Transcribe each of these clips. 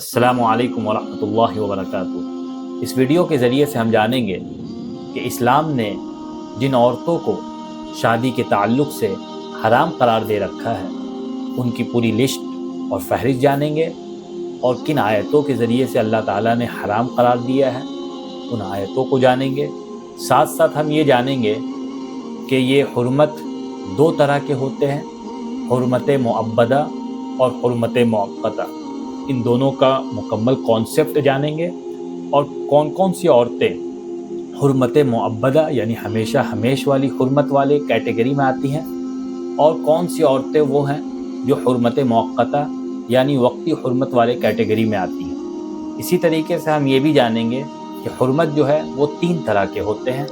السلام علیکم ورحمۃ اللہ وبرکاتہ۔ اس ویڈیو کے ذریعے سے ہم جانیں گے کہ اسلام نے جن عورتوں کو شادی کے تعلق سے حرام قرار دے رکھا ہے ان کی پوری لسٹ اور فہرست جانیں گے، اور کن آیتوں کے ذریعے سے اللہ تعالیٰ نے حرام قرار دیا ہے ان آیتوں کو جانیں گے۔ ساتھ ساتھ ہم یہ جانیں گے کہ یہ حرمت دو طرح کے ہوتے ہیں، حرمت مؤبدہ اور حرمت مؤقتہ۔ ان دونوں کا مکمل کانسیپٹ جانیں گے، اور کون کون سی عورتیں حرمت مؤبدہ یعنی ہمیشہ ہمیش والی حرمت والے کیٹیگری میں آتی ہیں، اور کون سی عورتیں وہ ہیں جو حرمت مؤقتہ یعنی وقتی حرمت والے کیٹیگری میں آتی ہیں۔ اسی طریقے سے ہم یہ بھی جانیں گے کہ حرمت جو ہے وہ تین طرح کے ہوتے ہیں،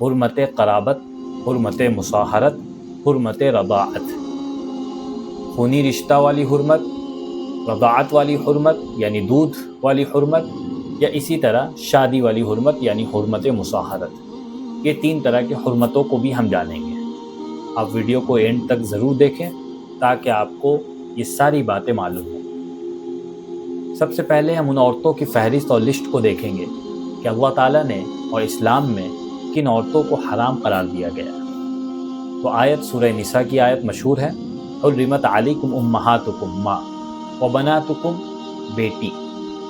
حرمت قرابت، حرمت مصاہرت، حرمت رضاعت۔ خونی رشتہ والی حرمت، رضاعت والی حرمت یعنی دودھ والی حرمت، یا اسی طرح شادی والی حرمت یعنی حرمت مصاہرت۔ یہ تین طرح کی حرمتوں کو بھی ہم جانیں گے۔ آپ ویڈیو کو اینڈ تک ضرور دیکھیں تاکہ آپ کو یہ ساری باتیں معلوم ہوں۔ سب سے پہلے ہم ان عورتوں کی فہرست اور لسٹ کو دیکھیں گے کہ اللہ تعالیٰ نے اور اسلام میں کن عورتوں کو حرام قرار دیا گیا۔ تو آیت سورہ نساء کی آیت مشہور ہے، حرمت علیکم امہاتکم ماں وبناتکم بیٹی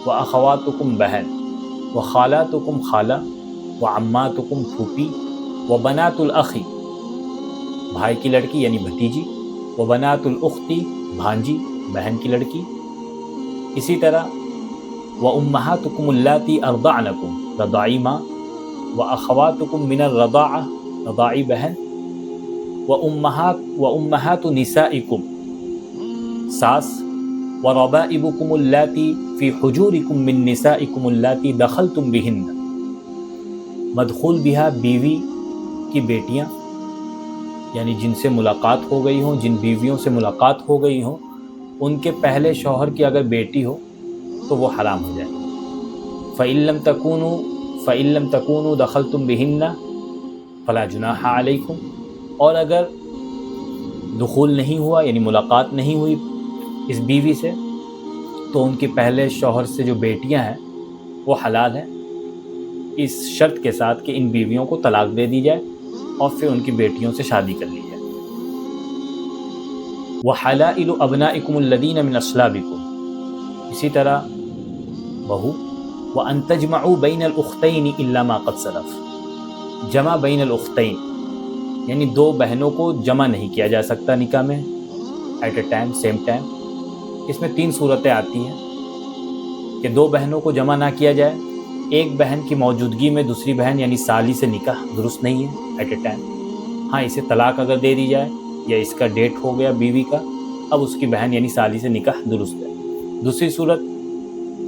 واخواتکم بہن وخالاتکم خالہ وعماتکم پھوپھی وبنات الاخی بھائی کی لڑکی یعنی بھتیجی، وبنات الاختی بھانجی بہن کی لڑکی۔ اسی طرح وامہاتکم اللاتی ارضعنکم رضاعی ماں واخواتکم من الرضاعہ رضاعی بہن وامہات نسائکم ساس وربائبکم اللاتی فی حجورکم من نسائکم اللاتی دخلتم بہن، مدخول بہا بیوی کی بیٹیاں یعنی جن سے ملاقات ہو گئی ہوں، جن بیویوں سے ملاقات ہو گئی ہوں، ان کے پہلے شوہر کی اگر بیٹی ہو تو وہ حرام ہو جائے گی۔ فَإِن لَمْ تَكُونُوا دَخَلْتُمْ بِهِنَّ فَلَا جُنَاحَ عَلَيْكُمْ، اور اگر دخول نہیں ہوا یعنی ملاقات نہیں ہوئی اس بیوی سے، تو ان کے پہلے شوہر سے جو بیٹیاں ہیں وہ حلال ہیں، اس شرط کے ساتھ کہ ان بیویوں کو طلاق دے دی جائے اور پھر ان کی بیٹیوں سے شادی کر لی جائے۔ وَحَلَائِلُ أَبْنَائِكُمُ الَّذِينَ مِنْ أَصْلَابِكُمْ، اسی طرح بہو۔ وَأَن تَجْمَعُوا بَيْنَ الْأُخْتَيْنِ إِلَّا مَا قَدْ سَلَفَ، جمع بین الأختین یعنی دو بہنوں کو جمع نہیں کیا جا سکتا نکاح میں at a time, same time. اس میں تین صورتیں آتی ہیں کہ دو بہنوں کو جمع نہ کیا جائے، ایک بہن کی موجودگی میں دوسری بہن یعنی سالی سے نکاح درست نہیں ہے ایٹ اے ٹائم۔ ہاں، اسے طلاق اگر دے دی جائے یا اس کا ڈیٹ ہو گیا بیوی کا، اب اس کی بہن یعنی سالی سے نکاح درست ہے۔ دوسری صورت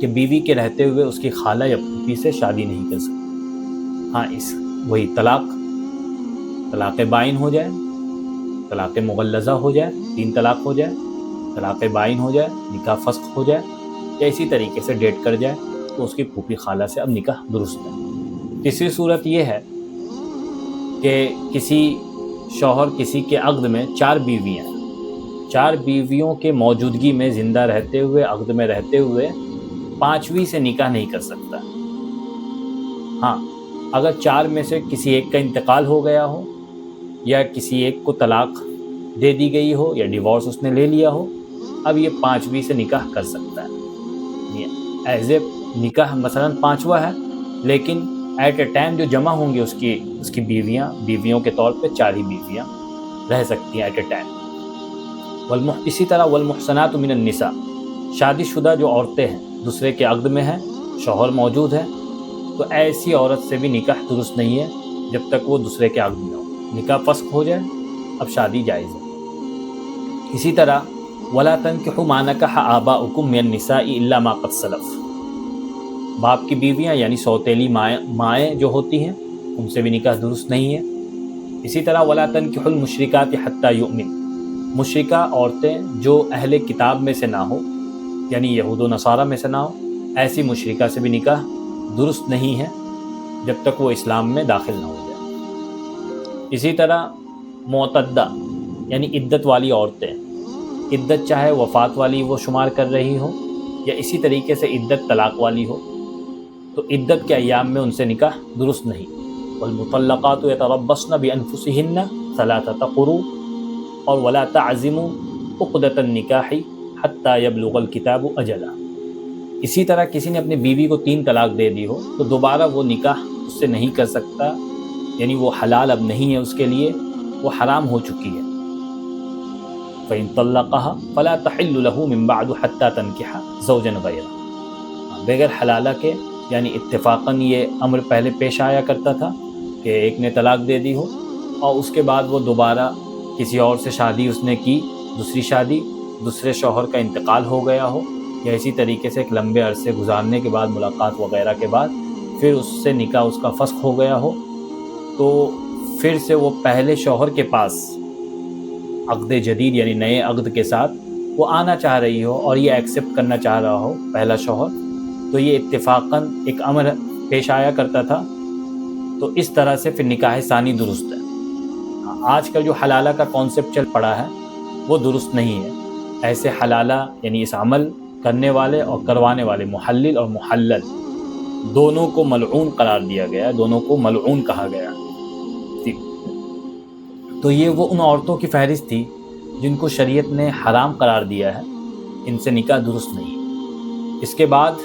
کہ بیوی کے رہتے ہوئے اس کی خالہ یا پھوپھی سے شادی نہیں کر سکتی۔ ہاں، وہی طلاق بائن ہو جائے، طلاق مغلظہ ہو جائے، تین طلاق ہو جائے، طلاق بائن ہو جائے، نکاح فسخ ہو جائے، یا اسی طریقے سے ڈیٹ کر جائے تو اس کی پھوپھی خالہ سے اب نکاح درست ہے۔ تیسری صورت یہ ہے کہ کسی شوہر کسی کے عقد میں چار بیویوں کے موجودگی میں زندہ رہتے ہوئے، عقد میں رہتے ہوئے پانچویں سے نکاح نہیں کر سکتا۔ ہاں، اگر چار میں سے کسی ایک کا انتقال ہو گیا ہو، یا کسی ایک کو طلاق دے دی گئی ہو، یا ڈیورس اس نے لے لیا ہو، اب یہ پانچویں سے نکاح کر سکتا ہے۔ ایز اے نکاح مثلا پانچواں ہے، لیکن ایٹ اے ٹائم جو جمع ہوں گے اس کی بیویوں کے طور پہ چار ہی بیویاں رہ سکتی ہیں ایٹ اے ٹائم۔ اسی طرح والمحصنات من النساء، شادی شدہ جو عورتیں ہیں دوسرے کے عقد میں ہیں، شوہر موجود ہے، تو ایسی عورت سے بھی نکاح درست نہیں ہے جب تک وہ دوسرے کے عقد میں ہو۔ نکاح فسخ ہو جائے اب شادی جائز ہے۔ اسی طرح وَلَا تَنْكِحُوا مَا نَكَحَ آبَاؤُكُم مِّن النِّسَاءِ إِلَّا مَا قَدْ سَلَفَ، باپ کی بیویاں یعنی سوتیلی مائیں جو ہوتی ہیں ان سے بھی نکاح درست نہیں ہے۔ اسی طرح وَلَا تَنْكِحُوا الْمُشْرِكَاتِ حَتَّى يُؤْمِنْ، مشرکہ عورتیں جو اہل کتاب میں سے نہ ہو یعنی یہود و نصارہ میں سے نہ ہو، ایسی مشرکہ سے بھی نکاح درست نہیں ہے جب تک وہ اسلام میں داخل نہ ہو جائے۔ اسی طرح معتدہ یعنی عدت والی عورتیں، عدت چاہے وفات والی وہ شمار کر رہی ہوں یا اسی طریقے سے عدت طلاق والی ہو تو عدت کے ایام میں ان سے نکاح درست نہیں. والمطلقات یتربصن بانفسهن ثلاثة قروء اور ولا تعزموا عقدة النکاح حتى يبلغ الكتاب اجلہ. اسی طرح کسی نے اپنی بیوی کو 3 طلاق دے دی ہو تو دوبارہ وہ نکاح اس سے نہیں کر سکتا، یعنی وہ حلال اب نہیں ہے اس کے لیے، وہ حرام ہو چکی ہے. فَإِن طَلَّقَهَا فَلَا تَحِلُّ لَهُ مِن بَعْدُ حَتَّى تَنكِحَ زَوْجًا غَيْرَهُ. بغیر حلالہ کے، یعنی اتفاقاً یہ امر پہلے پیش آیا کرتا تھا کہ ایک نے طلاق دے دی ہو اور اس کے بعد وہ دوبارہ کسی اور سے شادی اس نے کی، دوسری شادی، دوسرے شوہر کا انتقال ہو گیا ہو، یا اسی طریقے سے ایک لمبے عرصے گزارنے کے بعد ملاقات وغیرہ کے بعد پھر اس سے نکاح اس کا فسخ ہو گیا ہو، تو پھر سے وہ پہلے شوہر کے پاس عقد جدید یعنی نئے عقد کے ساتھ وہ آنا چاہ رہی ہو اور یہ ایکسیپٹ کرنا چاہ رہا ہو پہلا شوہر، تو یہ اتفاقاً ایک امر پیش آیا کرتا تھا. تو اس طرح سے پھر نکاح ثانی درست ہے. آج کل جو حلالہ کا کانسیپٹ چل پڑا ہے وہ درست نہیں ہے. ایسے حلالہ یعنی اس عمل کرنے والے اور کروانے والے محلل اور محلل دونوں کو ملعون قرار دیا گیا، دونوں کو ملعون کہا گیا. تو یہ وہ ان عورتوں کی فہرست تھی جن کو شریعت نے حرام قرار دیا ہے، ان سے نکاح درست نہیں. اس کے بعد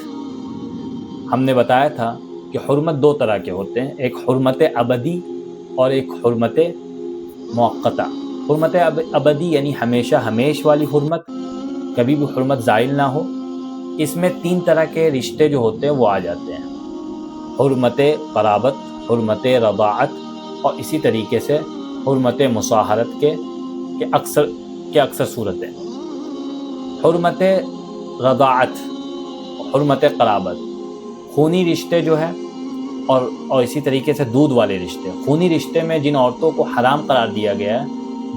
ہم نے بتایا تھا کہ حرمت 2 طرح کے ہوتے ہیں، ایک حرمت ابدی اور ایک حرمت مؤقتہ. حرمت ابدی یعنی ہمیشہ ہمیش والی حرمت، کبھی بھی حرمت زائل نہ ہو. اس میں 3 طرح کے رشتے جو ہوتے ہیں وہ آ جاتے ہیں، حرمت قرابت، حرمت رضاعت اور اسی طریقے سے حرمت مصاہرت کے اکثر صورتیں. حرمت رضاعت، حرمت قرابت، خونی رشتے جو ہیں اور اسی طریقے سے دودھ والے رشتے. خونی رشتے میں جن عورتوں کو حرام قرار دیا گیا ہے،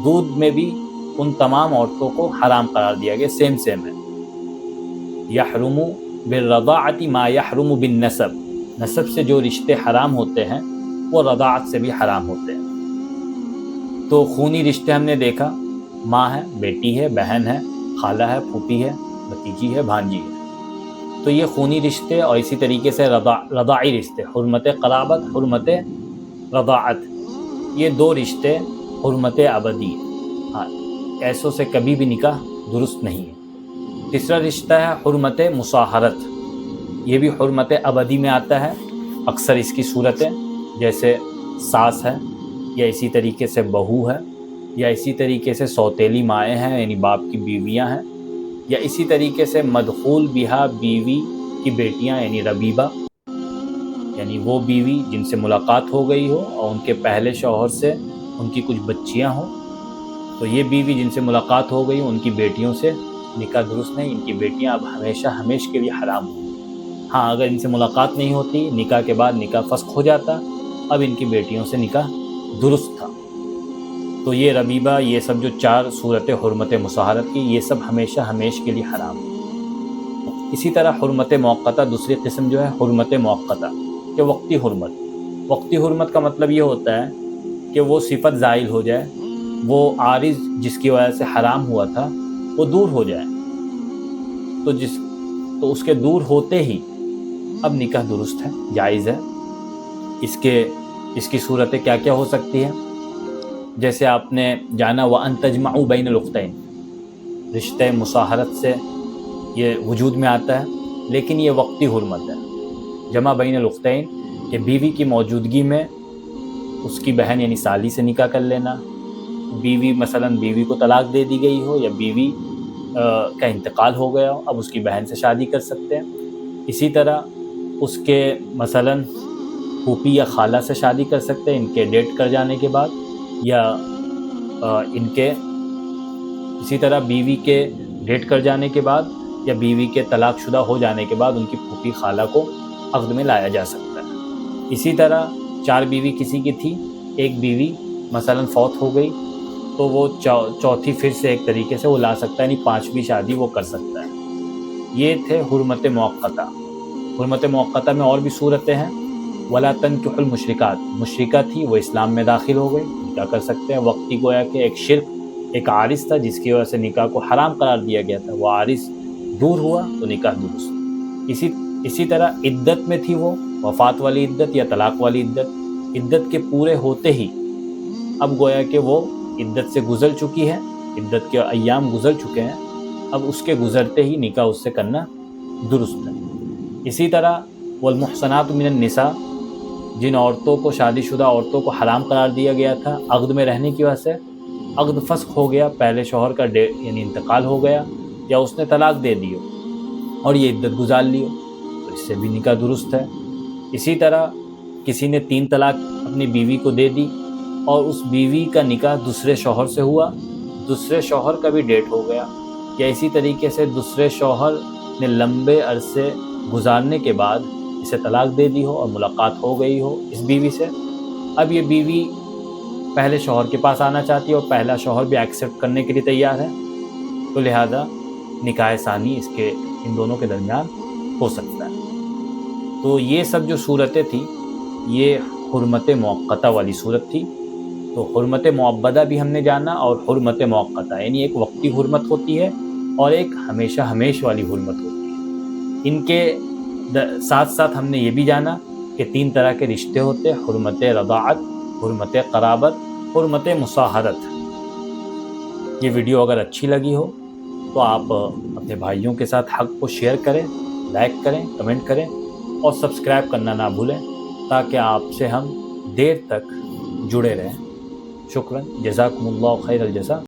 دودھ میں بھی ان تمام عورتوں کو حرام قرار دیا گیا، سیم ہے. یحرم بالرضاعت ما یحرم بالنسب، نسب سے جو رشتے حرام ہوتے ہیں وہ رضاعت سے بھی حرام ہوتے ہیں. تو خونی رشتے ہم نے دیکھا، ماں ہے، بیٹی ہے، بہن ہے، خالہ ہے، پھوپھی ہے، بھتیجی ہے، بھانجی ہے. تو یہ خونی رشتے اور اسی طریقے سے رضاعی رشتے، حرمت قرابت، حرمت رضاعت، یہ 2 رشتے حرمت ابدی ہیں. ہاں، ایسوں سے کبھی بھی نکاح درست نہیں ہے. تیسرا رشتہ ہے حرمت مصاہرت، یہ بھی حرمت ابدی میں آتا ہے. اکثر اس کی صورتیں جیسے ساس ہے، یا اسی طریقے سے بہو ہے، یا اسی طریقے سے سوتیلی مائیں ہیں یعنی باپ کی بیویاں ہیں، یا اسی طریقے سے مدخول بہا، بیوی کی بیٹیاں یعنی ربیبہ، یعنی وہ بیوی جن سے ملاقات ہو گئی ہو اور ان کے پہلے شوہر سے ان کی کچھ بچیاں ہوں. تو یہ بیوی جن سے ملاقات ہو گئی ان کی بیٹیوں سے نکاح درست نہیں، ان کی بیٹیاں اب ہمیشہ ہمیش کے لیے حرام ہوں. ہاں، اگر ان سے ملاقات نہیں ہوتی، نکاح کے بعد نکاح فسخ ہو جاتا، اب ان کی بیٹیوں سے نکاح درست تھا. تو یہ ربیبہ، یہ سب جو 4 صورتیں حرمت مصاہرت کی، یہ سب ہمیشہ ہمیش کے لیے حرام. اسی طرح حرمت موقتہ، دوسری قسم جو ہے حرمت موقتہ، کہ وقتی حرمت. وقتی حرمت کا مطلب یہ ہوتا ہے کہ وہ صفت زائل ہو جائے، وہ عارض جس کی وجہ سے حرام ہوا تھا وہ دور ہو جائے، تو اس کے دور ہوتے ہی اب نکاح درست ہے، جائز ہے. اس کی صورتیں کیا کیا ہو سکتی ہیں؟ جیسے آپ نے جانا وَأَن تَجْمَعُوا بَيْنَ الْأُخْتَيْنِ، رشتہ مصاہرت سے یہ وجود میں آتا ہے، لیکن یہ وقتی حرمت ہے. جمع بین الاختین کہ بیوی کی موجودگی میں اس کی بہن یعنی سالی سے نکاح کر لینا. بیوی مثلا بیوی کو طلاق دے دی گئی ہو یا بیوی کا انتقال ہو گیا ہو، اب اس کی بہن سے شادی کر سکتے ہیں. اسی طرح اس کے مثلا پھوپھی یا خالہ سے شادی کر سکتے ہیں ان کے ڈیٹ کر جانے کے بعد، یا ان کے اسی طرح بیوی کے ڈیٹ کر جانے کے بعد یا بیوی کے طلاق شدہ ہو جانے کے بعد ان کی پھوپھی خالہ کو عقد میں لایا جا سکتا ہے. اسی طرح 4 بیوی کسی کی تھی، ایک بیوی مثلا فوت ہو گئی تو وہ چوتھی پھر سے ایک طریقے سے وہ لا سکتا ہے، یعنی 5ویں شادی وہ کر سکتا ہے. یہ تھے حرمت موقتہ. حرمت موقتہ میں اور بھی صورتیں ہیں. ولا تنکحوا المشرکات، مشرکہ تھی وہ اسلام میں داخل ہو گئی، نکاح کر سکتے ہیں. وقتی گویا کہ ایک شرک، ایک عارض تھا جس کی وجہ سے نکاح کو حرام قرار دیا گیا تھا، وہ عارض دور ہوا تو نکاح درست۔ اسی طرح عدت میں تھی وہ، وفات والی عدت یا طلاق والی عدت کے پورے ہوتے ہی اب گویا کہ وہ عدت سے گزر چکی ہے، عدت کے ایام گزر چکے ہیں، اب اس کے گزرتے ہی نکاح اس سے کرنا درست ہے۔ اسی طرح والمحصنات من النساء، جن عورتوں کو، شادی شدہ عورتوں کو حرام قرار دیا گیا تھا عقد میں رہنے کی وجہ سے، عقد فسخ ہو گیا، پہلے شوہر کا یعنی انتقال ہو گیا یا اس نے طلاق دے دی اور یہ عدت گزار لی ہو، تو اس سے بھی نکاح درست ہے۔ اسی طرح کسی نے 3 طلاق اپنی بیوی کو دے دی اور اس بیوی کا نکاح دوسرے شوہر سے ہوا، دوسرے شوہر کا بھی ڈیٹ ہو گیا، یا اسی طریقے سے دوسرے شوہر نے لمبے عرصے گزارنے کے بعد اسے طلاق دے دی ہو اور ملاقات ہو گئی ہو اس بیوی سے، اب یہ بیوی پہلے شوہر کے پاس آنا چاہتی ہے اور پہلا شوہر بھی ایکسیپٹ کرنے کے لیے تیار ہے، تو لہذا نکاح ثانی اس کے ان دونوں کے درمیان ہو سکتا ہے۔ تو یہ سب جو صورتیں تھیں یہ حرمت موقتہ والی صورت تھی۔ تو حرمت معبدہ بھی ہم نے جانا اور حرمت موقتہ، یعنی ایک وقتی حرمت ہوتی ہے اور ایک ہمیشہ ہمیش والی حرمت ہوتی ہے۔ ان کے ساتھ ساتھ ہم نے یہ بھی جانا کہ 3 طرح کے رشتے ہوتے ہیں، حرمت رضاعت، حرمت قرابت، حرمت مصاہرت۔ یہ ویڈیو اگر اچھی لگی ہو تو آپ اپنے بھائیوں کے ساتھ حق کو شیئر کریں، لائک کریں، کمنٹ کریں اور سبسکرائب کرنا نہ بھولیں تاکہ آپ سے ہم دیر تک جڑے رہیں۔ شکراً، جزاکم اللہ خیر الجزا۔